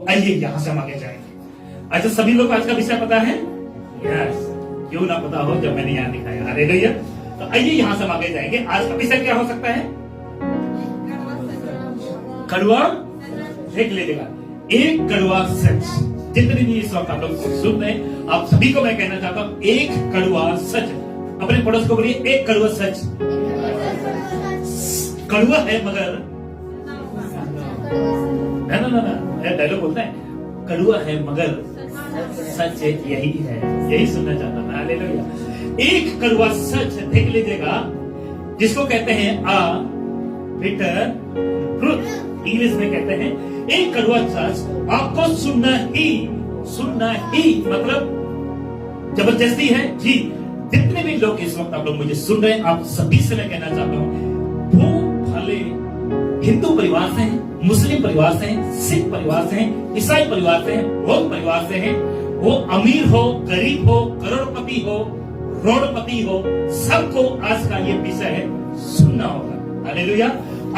आइए यहां से हम आगे जाएंगे। अच्छा, सभी लोग आज का विषय पता है? यस, क्यों ना पता हो जब मैंने यहां दिखाया। हालेलुया। तो आइए यहां से हम आगे जाएंगे। आज का विषय क्या हो सकता है? कड़वा। देख लीजिएगा, एक कड़वा सच। जितने भी इस वक्त आप लोग सुन रहे हैं, आप सभी को मैं कहना चाहता हूं, एक कड़वा सच। अपने पड़ोस को बोलिए, एक कड़वा सच। कड़वा है मगर ना डायलॉग बोलता है, कड़वा है मगर सच यही है। यही सुनना चाहता था। हालेलुया। एक कड़वा सच देख लीजिएगा, जिसको कहते हैं आ बिटर ट्रुथ, इंग्लिश में कहते हैं एक कड़वा सच। आपको सुनना ही मतलब जबरदस्ती है जी। जितने भी लोग इस वक्त आप लोग मुझे सुन रहे हैं, आप सभी से मैं कहना चाहता हूं, वो भले हिंदू परिवार से हैं, मुस्लिम परिवार से हैं, सिख परिवार से हैं, ईसाई परिवार से हैं, बौद्ध परिवार से हैं, वो अमीर हो, गरीब हो, करोड़पति हो, रोडपति हो, सबको आज का ये विषय सुनना होगा। हालेलुया।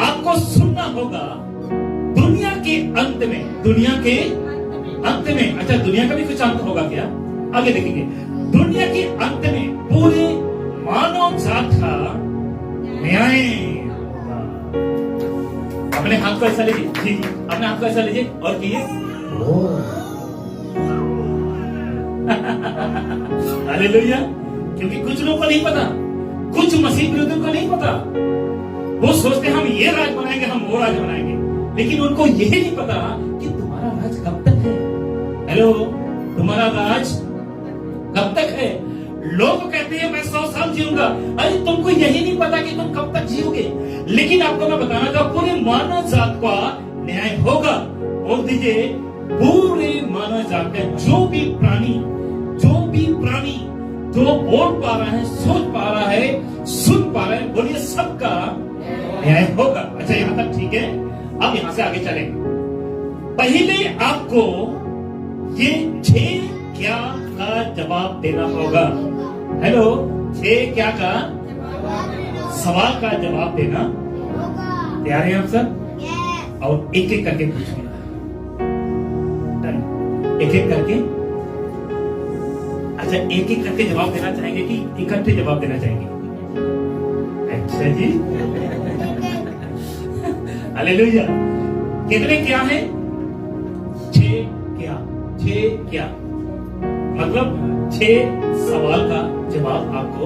आपको सुनना होगा दुनिया के अंत में। दुनिया के अंत में, अच्छा दुनिया का भी कुछ अंत होगा क्या? आगे देखेंगे। दुनिया के अंत में पूरे मानव जात का न्याय होगा। अपने हाथ को ऐसा लीजिए जी, अपने हाथ को ऐसा लीजिए और कीजिए हालेलुया। क्योंकि कुछ लोगों को नहीं पता, कुछ मसीह विरोधियों को नहीं पता। वो सोचते हम ये राज बनाएंगे, हम वो राज बनाएंगे, लेकिन उनको यही नहीं पता कि तुम्हारा राज कब तक है। हेलो, तुम्हारा राज कब तक है? लोग कहते हैं मैं 100 साल जीऊंगा। अरे तुमको यही नहीं पता कि तुम कब तक जीओगे। लेकिन आपको मैं बताना चाहूं, पूरे मानव जात का न्याय होगा। बोल दीजिए, पूरे मानव जात का जो भी प्राणी जो बोल पा रहा है, सोच पा रहा है, सुन पा रहा है, बोलिए सबका न्याय होगा। अच्छा, यहां तक ठीक है। अब यहां से आगे चलेंगे। पहले आपको ये 6 क्या का जवाब देना होगा। हेलो, 6 क्या का सवाल का जवाब देना तैयार हैं आप सब? और एक एक करके पूछेंगे। एक एक करके। अच्छा, एक एक करके जवाब देना चाहेंगे कि इकट्ठे जवाब देना चाहेंगे? अच्छा जी। हालेलुया। कितने क्या है? 6 क्या। 6 क्या मतलब 6 सवाल का जवाब आपको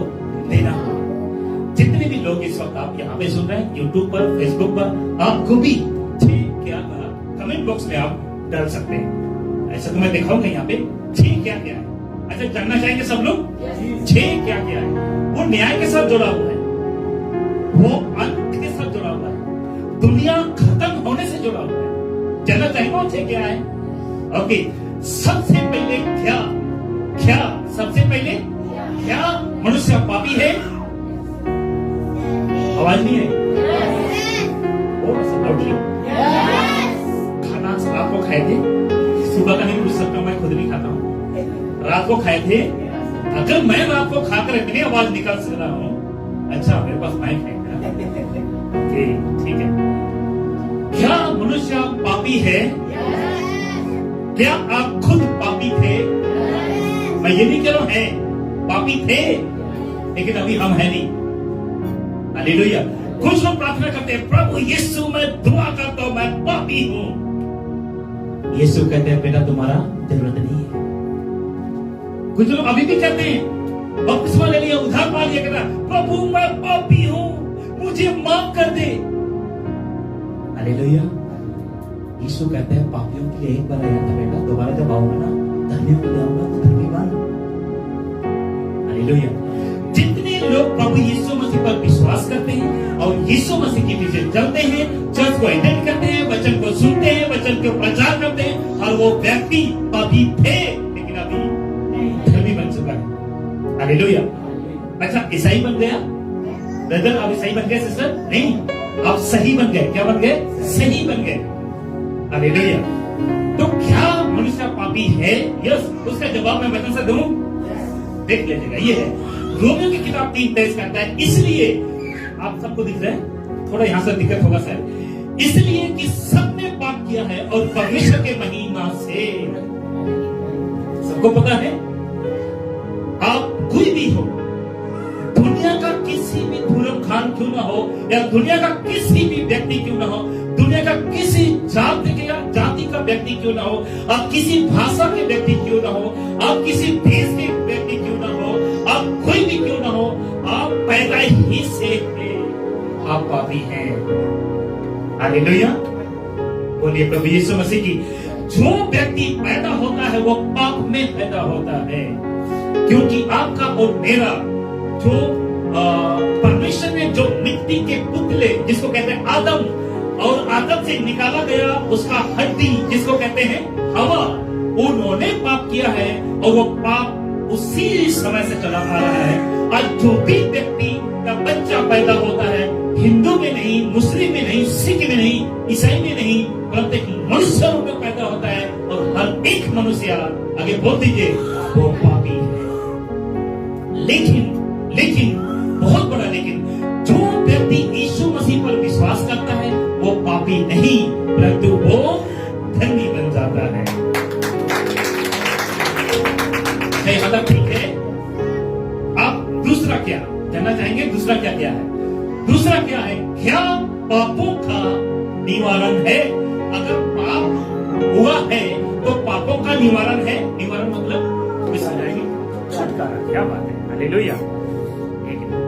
देना होगा। जितने भी लोग इस वक्त आप यहाँ पे सुन रहे हैं, यूट्यूब पर, फेसबुक पर, आपको भी 6 क्या का कमेंट बॉक्स में आप डाल सकते हैं। ऐसा तो मैं दिखाऊंगा यहाँ पे 6 क्या क्या है। अच्छा, जानना चाहेंगे सब लोग? 6 क्या क्या है? वो न्याय के साथ जुड़ा हुआ है, वो अंत के साथ जुड़ा हुआ है, दुनिया खत्म होने से जुड़ा हुआ है। जानना चाहेंगे 6 क्या है? ओके, सबसे पहले क्या सबसे पहले क्या मनुष्य पापी है? आवाज नहीं है। खाना रात को खाए थे, सुबह का नहीं पूछ सकता, मैं खुद नहीं खाता हूँ। रात को खाए थे। अगर मैं रात को खाकर इतनी आवाज निकाल सक रहा हूँ, अच्छा मेरे पास माइक है। ठीक है। क्या मनुष्य पापी है? क्या आप खुद पापी थे? मैं ये नहीं कह रहा हूं है, पापी थे, लेकिन अभी हम है नहीं। हालेलुया। कुछ लोग प्रार्थना करते हैं, प्रभु यीशु मैं दुआ करता हूं, मैं पापी हूं। यीशु कहते हैं बेटा तुम्हारा जरूरत नहीं है। कुछ लोग अभी भी कहते हैं, बपतिस्मा ले लिया, उधार पा लिया, कहता प्रभु मैं पापी हूं, मुझे माफ कर दे। हालेलुया। यीशु कहते हैं पापियों के लिए एक बार आया था बेटा, दोबारा जब आऊंगा ना धन्य हो जाऊंगा तो धन्य बन। हालेलुया। जितने लोग प्रभु यीशु मसीह पर विश्वास करते हैं और यीशु मसीह के पीछे चलते हैं, चर्च को अटेंड करते हैं, वचन को सुनते हैं, वचन को प्रचार करते हैं, और वो व्यक्ति पापी थे लेकिन अभी धर्मी बन चुका है। हालेलुया। अच्छा, ईसाई बन गया ब्रदर? आप ईसाई बन गए सिस्टर? नहीं, आप सही बन गए। क्या बन गए? सही बन गए। हालेलुया। तो क्या मनुष्य पापी है? यस। उसका जवाब मैं वचन से दूं? देख लीजिएगा, ये है रोमियो की किताब 3:23 कहता है, इसलिए आप सबको दिख रहा है, थोड़ा यहां से दिक्कत होगा सर, इसलिए कि सबने पाप किया है और परमेश्वर के महिमा यहां से। सबको पता है, आप कोई भी हो, दुनिया का किसी भी धर्म खान क्यों ना हो, या दुनिया का किसी भी व्यक्ति क्यों ना हो, दुनिया का किसी जाति का व्यक्ति क्यों ना हो, आप किसी भाषा के व्यक्ति क्यों ना हो, आप किसी देश के व्यक्ति क्यों ना हो, आप कोई भी क्यों ना हो, आप पैदा ही से आप पापी हैं। हालेलुया, बोलिए प्रभु यीशु मसीह की। जो व्यक्ति पैदा होता है वो पाप में पैदा होता है, क्योंकि आपका और मेरा जो परमेश्वर ने जो मिट्टी के पुतले जिसको कहते हैं आदम, और आदम से निकाला गया उसका हड्डी जिसको कहते हैं हवा, उन्होंने पाप किया है और वो पाप उसी समय से चला आ रहा है। आज जो भी व्यक्ति का बच्चा पैदा होता है, हिंदू में नहीं, मुस्लिम में नहीं, सिख में नहीं, ईसाई में नहीं, परंतु मनुष्य रूप में पैदा होता है, और हर एक मनुष्य, आगे बोल दीजिए, वो पापी है। लेकिन बहुत बड़ा लेकिन, जो व्यक्ति यीशु मसीह पर विश्वास करता है वो पापी नहीं, परंतु वो धर्मी बन जाता है। यहां तक ठीक है। आप दूसरा क्या जानना चाहेंगे? दूसरा क्या क्या है? दूसरा क्या है? क्या पापों का निवारण है? अगर पाप हुआ है तो पापों का निवारण है। निवारण मतलब समझ जाएंगे, छुटकारा। क्या बात है, हालेलुया। एक मिनट,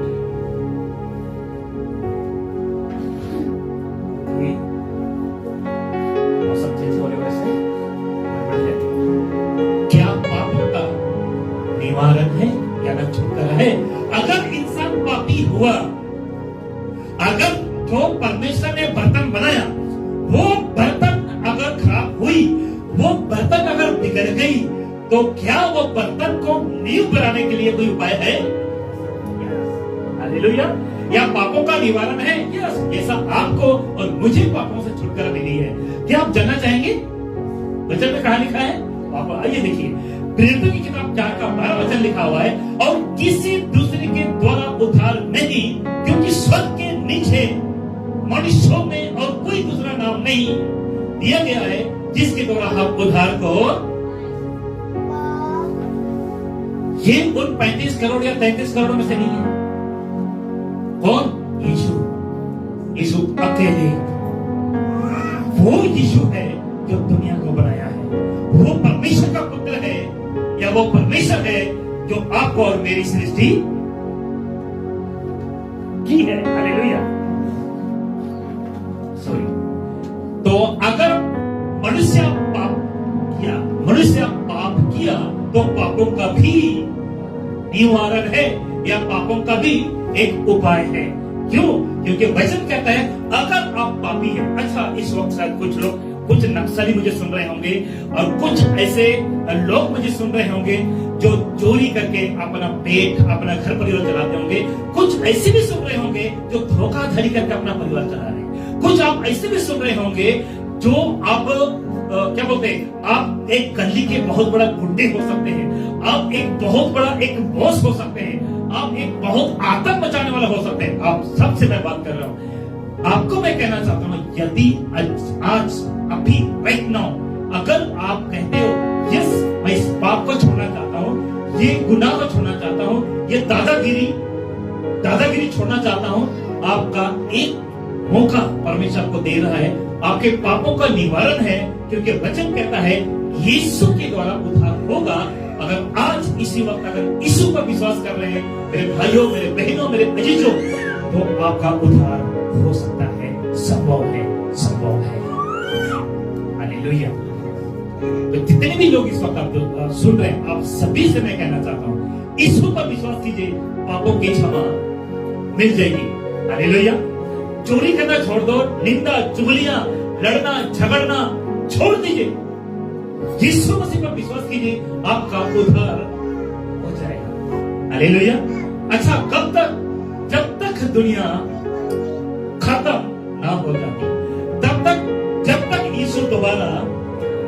मौसम चेंज होने वजह से क्या पापों का निवारण है या न छुटकारा है? अगर इंसान पापी हुआ, अगर जो परमेश्वर ने बर्तन बनाया वो बर्तन अगर खराब हुई, वो बर्तन अगर बिगड़ गई, तो क्या वो बर्तन को नींव बनाने के लिए कोई उपाय है? हालेलुया। या पापों का निवारण है? यस, ऐसा आपको और मुझे पापों से छुटकारा मिली है। क्या आप जानना चाहेंगे वचन में कहा लिखा है? पाप, आइए देखिए, प्रेरितों की किताब 4 का 12 वचन लिखा हुआ है, और किसी दूसरे के द्वारा उद्धार नहीं, क्योंकि स्वर्ग के नीचे मनुष्यों में और कोई दूसरा नाम नहीं दिया गया है जिसके द्वारा हम उद्धार को। ये उन 35 करोड़ या 33 करोड़ में से नहीं है। कौन? यीशु अकेले। वो यीशु है जो दुनिया को बनाया है। वो परमेश्वर का पुत्र है, या वो परमेश्वर है जो आपको और मेरी सृष्टि की है। हालेलुया। सॉरी। तो अगर मनुष्य पाप किया तो पापों का भी निवारण है, या पापों का भी एक उपाय है। क्यों? क्योंकि वचन कहता है अगर आप पापी हैं। अच्छा, इस वक्त शायद कुछ लोग, कुछ नक्सली मुझे सुन रहे होंगे, और कुछ ऐसे लोग मुझे सुन रहे होंगे जो चोरी करके अपना पेट, अपना घर परिवार चलाते होंगे। कुछ ऐसे भी सुन रहे होंगे जो धोखाधड़ी करके अपना परिवार चला रहे हैं। कुछ आप ऐसे भी सुन रहे होंगे जो आप क्या बोलते हैं, आप एक गली के बहुत बड़ा गुंडे हो सकते हैं, आप एक बहुत बड़ा एक बॉस हो सकते हैं, आप एक बहुत आतंक मचाने वाला हो सकते हैं। आप सबसे मैं बात कर रहा हूं। आपको मैं कहना चाहता हूं, यदि आज अभी राइट नाउ अगर आप कहते हो यस, मैं इस पाप को छोड़ना चाहता हूं, ये गुनाह को छोड़ना चाहता हूं, ये दादागिरी छोड़ना चाहता हूं, आपका एक मौका परमेश्वर आपको दे रहा है। आपके पापों का निवारण है, क्योंकि वचन कहता है यीशु के द्वारा उद्धार होगा। अगर आज इसी वक्त अगर यीशु पर विश्वास कर रहे हैं मेरे भाइयों, मेरे बहनों, मेरे अजीजों, तो आपका उद्धार हो सकता है, संभव है। हालेलुया। तो जितने भी लोग इस वक्त आप सुन रहे हैं, आप सभी से मैं कहना चाहता हूं, यीशु पर विश्वास कीजिए, पापों की क्षमा मिल जाएगी। हालेलुया। चोरी करना छोड़ दो, निंदा, चुगलियां, लड़ना, झगड़ना छोड़ दीजिए। यीशु मसीह पर विश्वास कीजिए, आपका उद्धार हो जाएगा। हालेलुया। अच्छा, कब तक? जब तक दुनिया खत्म ना हो जाती, तब तक, जब तक यीशु दोबारा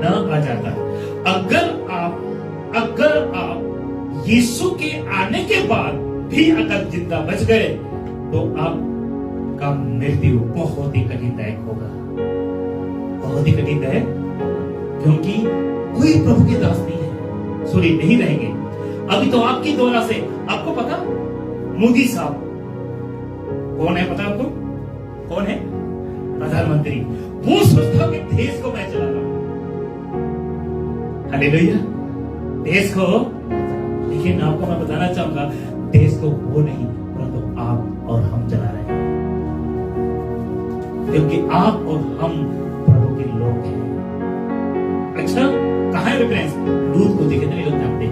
ना आ जाता। अगर आप यीशु के आने के बाद भी अगर जिंदा बच गए, तो आपका मृत्यु बहुत ही कठिनदायक होगा, बहुत ही कठिनदायक। क्योंकि कोई प्रभु के दास नहीं है, सॉरी नहीं रहेंगे। अभी तो आपकी द्वारा से, आपको पता मोदी साहब कौन है, पता आपको कौन है? प्रधानमंत्री। वो सोचता कि देश को मैं चला रहा हूं, हालेलुया, देश को। लेकिन आपको मैं बताना चाहूंगा, देश को वो नहीं परंतु आप और हम चला रहे हैं, क्योंकि आप और हम प्रभु के लोग हैं। अच्छा, कहां है रेफरेंस? लूत को देखे नहीं लोग जानते।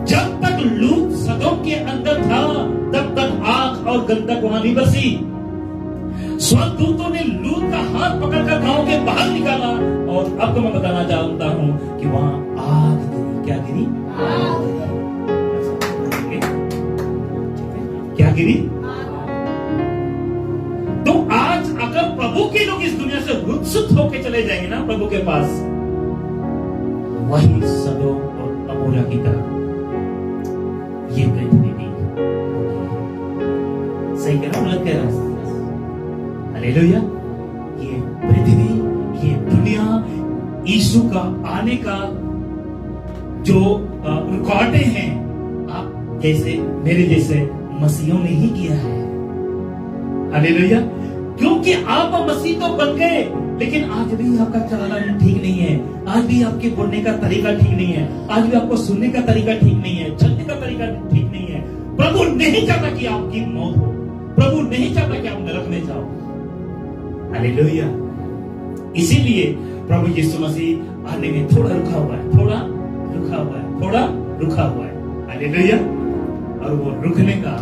जब तक लूत सदोम के अंदर था तब तक आग और गंधक वहां नहीं बसी। स्वर्गदूतों ने लूत का हाथ पकड़कर गांव के बाहर निकाला, और अब तो मैं बताना चाहता हूं कि वहां आग गिरी। क्या गिरी? क्या गिरी? तो आज अगर प्रभु के लोग इस दुनिया से रुखसत होकर चले जाएंगे ना प्रभु के पास, वही सदोम और अमोरा की तरह ये पृथ्वी भी सही कह रहा हूं, कह रहा हूं। हालेलुया। ये पृथ्वी, ये दुनिया यीशु का आने का जो रुकावटें हैं, आप जैसे मेरे जैसे मसीहों ने ही किया है। हालेलुया। क्योंकि आप मसीह तो बन गए, लेकिन आज भी आपका चालन ठीक नहीं है, आज भी आपके बोलने का तरीका ठीक नहीं है, आज भी आपको सुनने का तरीका ठीक नहीं है, चलने का तरीका ठीक नहीं है। प्रभु नहीं चाहता कि आपकी मौत हो, प्रभु नहीं चाहता कि आप नरक में जाओ। हालेलुया। इसीलिए प्रभु यीशु मसीह आने में थोड़ा रुका हुआ है, थोड़ा रुका हुआ है, थोड़ा रुका हुआ है। हालेलुया। और वो रुकने का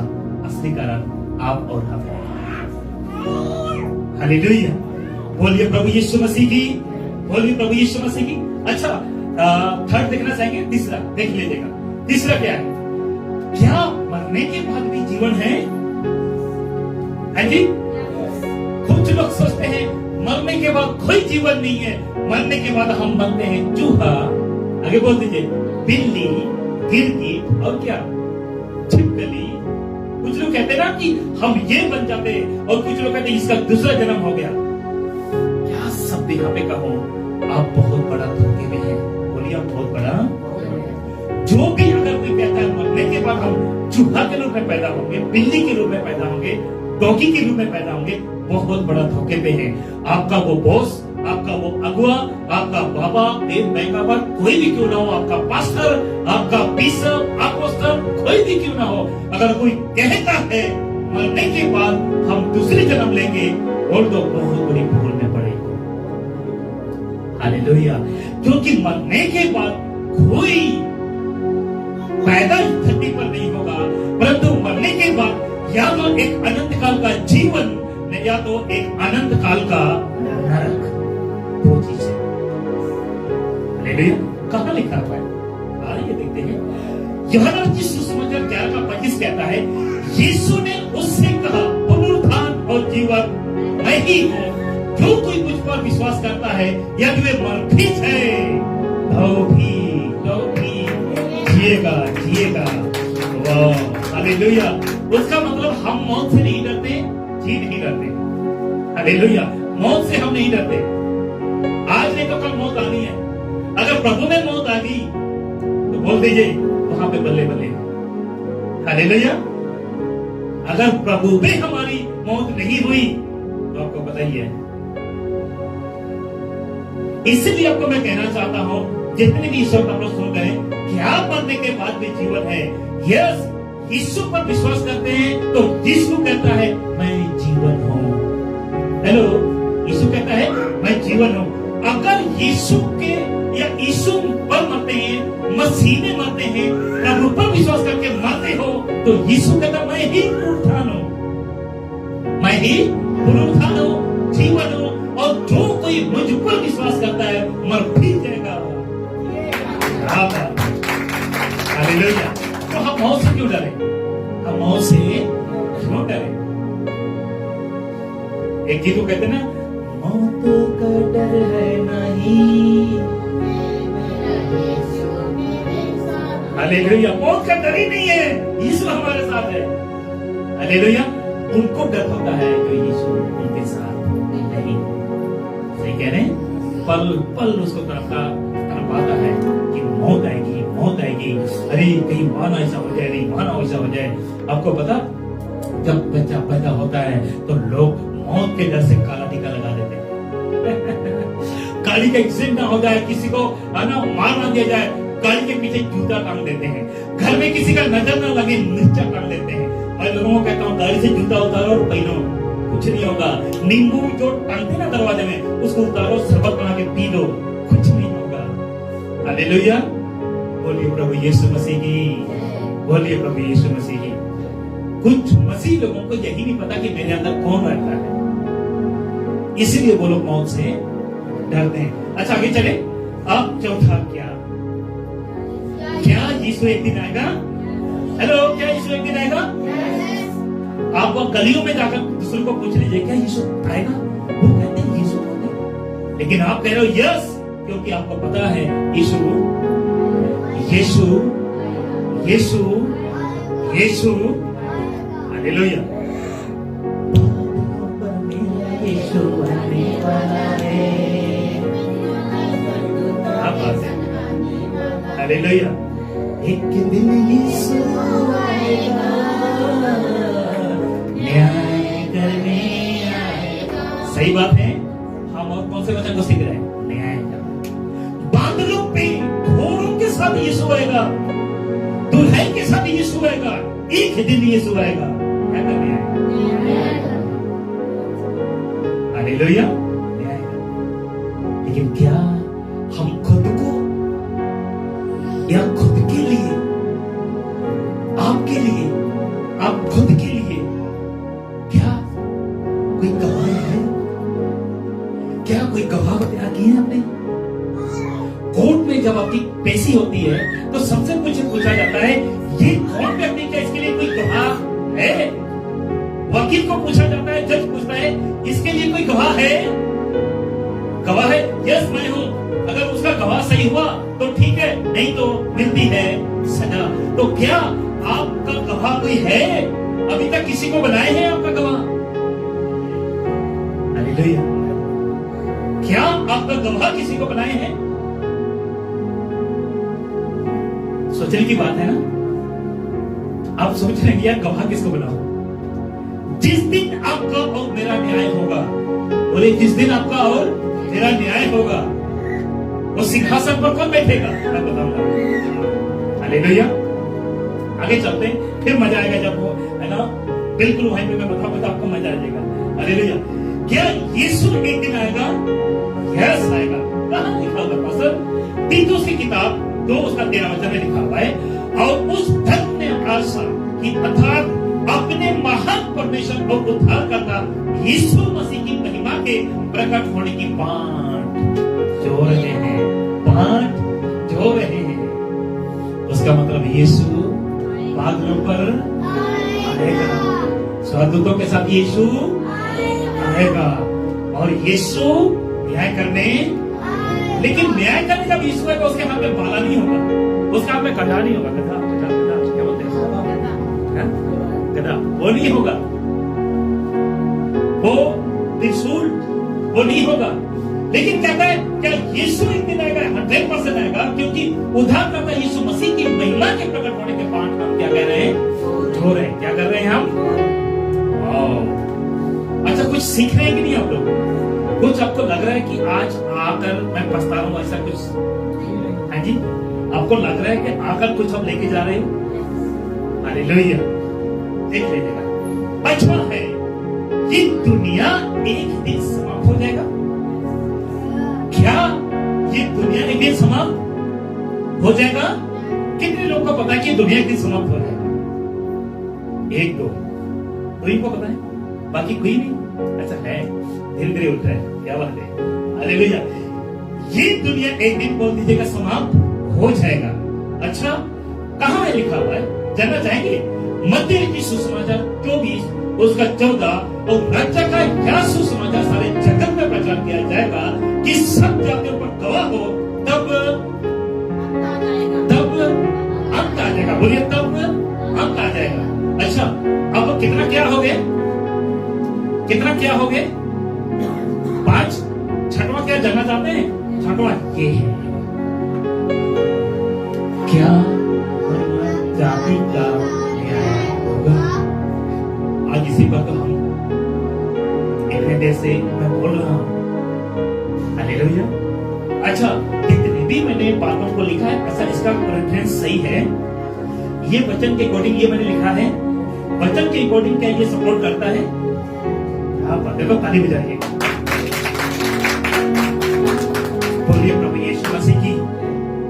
असली कारण आप और हम हैं। हालेलुया। बोलिए प्रभु यीशु मसीह की, बोलिए प्रभु यीशु मसीह की। अच्छा, थर्ड देखना चाहेंगे? तीसरा देख लीजिएगा। तीसरा क्या है? क्या मरने के बाद भी जीवन है? है जी? कुछ लोग सोचते हैं मरने के बाद कोई जीवन नहीं है, मरने के बाद हम बनते हैं चूहा, आगे बोल दीजिए, बिल्ली, गिरगिट और क्या, छिपकली। कुछ लोग कहते हैं ना कि हम ये बन जाते हैं, और कुछ लोग कहते हैं इसका दूसरा जन्म हो गया। क्या सब यहाँ पे कहूं, आप बहुत बड़ा धोखे में हैं। बोलिए आप बहुत बड़ा। जो भी अगर कोई कहता है मरने के बाद हम चूहा के रूप में पैदा होंगे, बिल्ली के रूप में पैदा होंगे, डॉगी के रूप में पैदा होंगे, बहुत बड़ा धोखे पे है। आपका वो बॉस, आपका वो अगुआ, आपका बाबा, पैगंबर कोई भी क्यों ना हो, आपका पास्टर, आपका बिशप, अपोस्टल कोई भी क्यों ना हो, अगर कोई कहता है मरने के बाद हम दूसरे जन्म लेंगे, और तो बहुत बड़ी भूल में पड़ेगी। हालेलुया। क्योंकि मरने के बाद कोई पैदा धरती पर नहीं होगा, परंतु मरने के बाद या तो एक अनंत काल का जीवन, या तो एक अनंत काल का नरक। दो चीजें। हालेलुया। कहां लिखा हुआ है? आइए देखते हैं। यूहन्ना की सुसमाचार 11:25 कहता है, यीशु ने उससे कहा, पुनरुत्थान और जीवन मैं ही हूं, जो कोई मुझ पर विश्वास करता है यदि वे मर भी जाए तो भी जिएगा, जिएगा। वाह, हालेलुया। उसका मतलब हम मौत से नहीं डरते, जी नहीं डरते। हालेलुया। मौत से हम नहीं डरते। आज नहीं तो कल मौत आनी है। अगर प्रभु में मौत आ गई तो बोल दीजिए वहां पे बल्ले बल्ले। हालेलुया। अगर प्रभु में हमारी मौत नहीं हुई तो आपको बताइए। इसलिए आपको मैं कहना चाहता हूं, जितने भी ईश्वर हम लोग सुन रहे हैं, क्या मरने के बाद भी जीवन है? यस, यीशु पर विश्वास करते हैं तो यीशु कहता है मैं जीवन हूं। हेलो, यीशु कहता है मैं जीवन हूं। अगर यीशु के या यीशु पर मरते हैं, मसीह में मरते हैं, प्रभु पर विश्वास करके मरते हो, तो यीशु कहता मैं ही पुनरुत्थान हूं, मैं ही पुनरुत्थान हूं, जीवन हूं, और जो कोई मुझ पर विश्वास करता है मर भी जाएगा। हालेलुया। तो हम मौत से क्यों डरे? हम मौत से क्यों डरे? एक गीत को कहते हैं ना, मौत का डर है नहीं। हालेलुया। मौत का डर ही नहीं है, यीशु हमारे साथ है। हालेलुया। उनको डर होता है जो यीशु उनके साथ नहीं। सही कह रहे हैं? पल पल उसको तड़पाता है कि मौत आएगी, मौत आएगी, अरे कहीं वहां ऐसा हो जाए, नहीं वहां ऐसा हो जाए। आपको पता, जब बच्चा पैदा होता है तो लोग मौत के डर से काला टीका लगा देते हैं। गाड़ी का एक्सीडेंट ना हो जाए, किसी को आना मार ना दिया जाए, गाड़ी के पीछे जूता टांग देते हैं। घर में किसी का नजर ना लगे, मिर्चा टांग देते हैं। और लोगों को कहता हूँ गाड़ी से जूता उतारो और पहनो, कुछ नहीं होगा। नींबू जो टांगते ना दरवाजे में, उसको उतारो, शरबत बना के पी लो, कुछ नहीं होगा। हालेलुया, बोलिए प्रभु यीशु मसीह की, बोलिए प्रभु यीशु मसीह की। कुछ मसीह लोगों को यही नहीं पता कि मेरे अंदर कौन रहता है, इसीलिए वो लोग मौत से डरते हैं। अच्छा आगे चले। अब चौथा क्या यीशु एक दिन आएगा? हेलो, क्या यीशु एक दिन आएगा? आप वो गलियों में जाकर दूसरों को पूछ लीजिए क्या यीशु आएगा, वो कहते हैं यीशु कौन है? लेकिन आप कह रहे हो यस, क्योंकि आपको पता है यीशु यीशु यीशु यीशु। हालेलुया, यीशु आने वाला है। आप बात है, हालेलुया। एक दिन यीशु आएगा, न्याय करने आएगा। सही बात है। हम और कौन से वचन को सीख रहे हैं? न्याय करना। बादलों पे घोड़ों के साथ यीशु आएगा, दुल्हन के साथ यीशु आएगा, एक दिन यीशु आएगा। क्या करने आएगा? हालेलुया, न्याय करना। लेकिन क्या हम खुद को या खुद के लिए, आपके लिए, आप खुद के लिए क्या कोई गवाह है? क्या कोई गवाह तैयार की है आपने? कोर्ट में जब आपकी पेशी होती है तो सबसे कुछ पूछा जाता है ये कौन व्यक्ति, क्या इसके लिए कोई गवाह है? वकील को पूछा जाता है, जज पूछता है इसके लिए कोई गवाह है? गवाह है, यस मैं हूं। अगर उसका गवाह सही हुआ तो ठीक है, नहीं तो मिलती है सजा। तो क्या आपका गवाह कोई है? अभी तक किसी को बनाए हैं आपका गवाह? हालेलुया, क्या आपका गवाह किसी को बनाए हैं? सोचने की बात है ना। आप सोच रहे हैं यार गवाह किसको बनाओ? जिस दिन आपका और मेरा न्याय होगा, बोले जिस दिन आपका और मेरा न्याय होगा, वो सिंहासन पर कौन बैठेगा? मैं बताऊंगा। हालेलुया, आगे चलते हैं, फिर मजा आएगा जब वो है ना, बिल्कुल वहीं पे मैं बताऊंगा तो आपको मजा आ जाएगा। हालेलुया, क्या यीशु एक दिन आएगा? यस आएगा। कहां लिखा हुआ पास्टर? तीतुस की किताब 2 उसका 13 वचन में लिखा हुआ है, और उस धन्य आशा की अर्थात अपने महान परमेश्वर को उद्धार करता यीशु मसीह की महिमा के प्रकट होने की बाट जो रहे हैं, बाट जो रहे हैं। उसका मतलब यीशु बादलों पर आएगा, स्वर्गदूतों के साथ यीशु आएगा, और यीशु न्याय करने। लेकिन न्याय करने जब यीशु आएगा, उसके हाथ में भाला नहीं होगा, उसके हाथ में गधा नहीं होगा। गधा क्या बोलते हैं? गधा वो नहीं होगा, वो त्रिशूल वो नहीं होगा। लेकिन कहता है क्या यीशु एक दिन आएगा? 100% आएगा, क्योंकि उद्धार करता यीशु मसीह की महिमा के प्रकट होने के बाद हम क्या कह रहे हैं? जो रहे हैं। क्या कर रहे हैं हम? अच्छा, कुछ सीख रहे हैं कि नहीं आप लोग? कुछ आपको लग रहा है कि आज आकर मैं पछता रहा हूं, ऐसा कुछ है जी? आपको लग रहा है कि आकर कुछ हम लेके जा रहे हो? हालेलुया, देख लीजिएगा। 5वां है, ये दुनिया एक दिन समाप्त हो जाएगा। क्या ये दुनिया एक दिन समाप्त हो जाएगा? कितने लोगों को पता है कि दुनिया एक दिन समाप्त हो जाएगा? 1 2 ही को पता है, बाकी कोई नहीं। अच्छा है, धीरे धीरे उठ रहा है, क्या बात है? हालेलुया, ये दुनिया एक दिन बोल दीजिएगा समाप्त हो जाएगा। अच्छा, कहां है लिखा हुआ है? जानना चाहेंगे? मत्ती की सुसमाचार 24 उसका 14, और राज्य का क्या सुसमाचार सारे जगत में प्रचार किया जाएगा कि सब जातियों पर गवाह हो, तब अंत आ जाएगा। बोलिए तब अंत आ जाएगा। अच्छा, अब कितना क्या हो गए? कितना क्या हो गए? 5। 6वां क्या जानना चाहते हैं? छठवां ये है, क्या जाति का न्याय होगा? आज इसी पर तो हम इतने देर से मैं बोल रहा हूं। हालेलुया। अच्छा, जितनी भी मैंने बातों को लिखा है, ऐसा इसका रेफरेंस सही है, ये वचन के अकॉर्डिंग ये मैंने लिखा है, वचन के अकॉर्डिंग क्या ये सपोर्ट करता है? आप देखो, ताली बजाइए, बोलिए प्रभु यीशु मसीह की,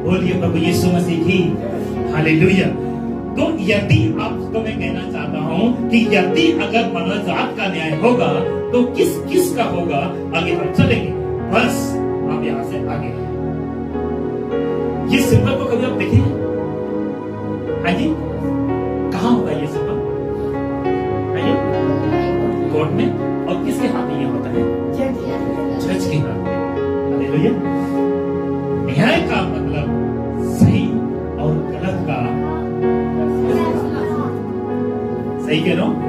बोलिए प्रभु यीशु मसीह की। हालेलुया। तो यदि आपको मैं कहना चाहता हूं कि यदि अगर मानव जात का न्याय होगा तो किस किस का होगा? आगे हम चलेंगे, बस आप यहां से आगे। ये सिंबल को कभी आप देखें? हाँ जी, कहां होगा ये सिंबल? कोर्ट में। और किसके हाथ में ये होता है? जज के हाथ में। हालेलुया। न्याय का मतलब सही और गलत का, सही कह रहा हूं,